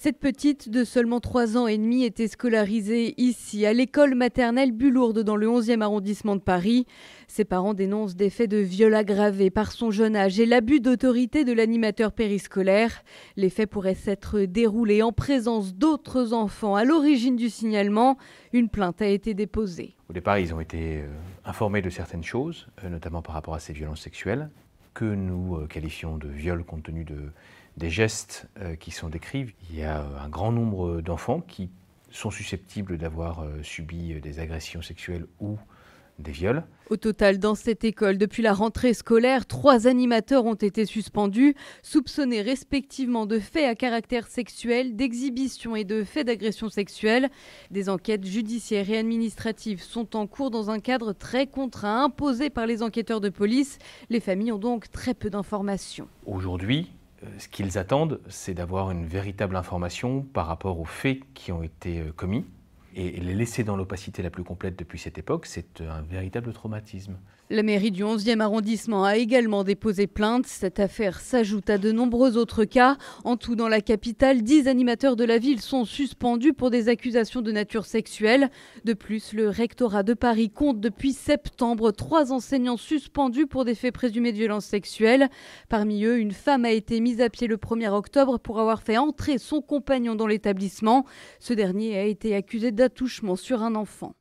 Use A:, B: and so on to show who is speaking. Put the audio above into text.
A: Cette petite de seulement 3 ans et demi était scolarisée ici, à l'école maternelle Bulourde dans le 11e arrondissement de Paris. Ses parents dénoncent des faits de viol aggravés par son jeune âge et l'abus d'autorité de l'animateur périscolaire. Les faits pourraient s'être déroulés en présence d'autres enfants. À l'origine du signalement, une plainte a été déposée.
B: Au départ, ils ont été informés de certaines choses, notamment par rapport à ces violences sexuelles, que nous qualifions de viol compte tenu des gestes qui sont décrits. Il y a un grand nombre d'enfants qui sont susceptibles d'avoir subi des agressions sexuelles ou des viols.
A: Au total, dans cette école, depuis la rentrée scolaire, 3 animateurs ont été suspendus, soupçonnés respectivement de faits à caractère sexuel, d'exhibition et de faits d'agression sexuelle. Des enquêtes judiciaires et administratives sont en cours dans un cadre très contraint imposé par les enquêteurs de police. Les familles ont donc très peu d'informations.
B: Aujourd'hui, ce qu'ils attendent, c'est d'avoir une véritable information par rapport aux faits qui ont été commis. Et les laisser dans l'opacité la plus complète depuis cette époque, c'est un véritable traumatisme.
A: La mairie du 11e arrondissement a également déposé plainte. Cette affaire s'ajoute à de nombreux autres cas. En tout, dans la capitale, 10 animateurs de la ville sont suspendus pour des accusations de nature sexuelle. De plus, le rectorat de Paris compte depuis septembre 3 enseignants suspendus pour des faits présumés de violences sexuelles. Parmi eux, une femme a été mise à pied le 1er octobre pour avoir fait entrer son compagnon dans l'établissement. Ce dernier a été accusé d'attouchement sur un enfant.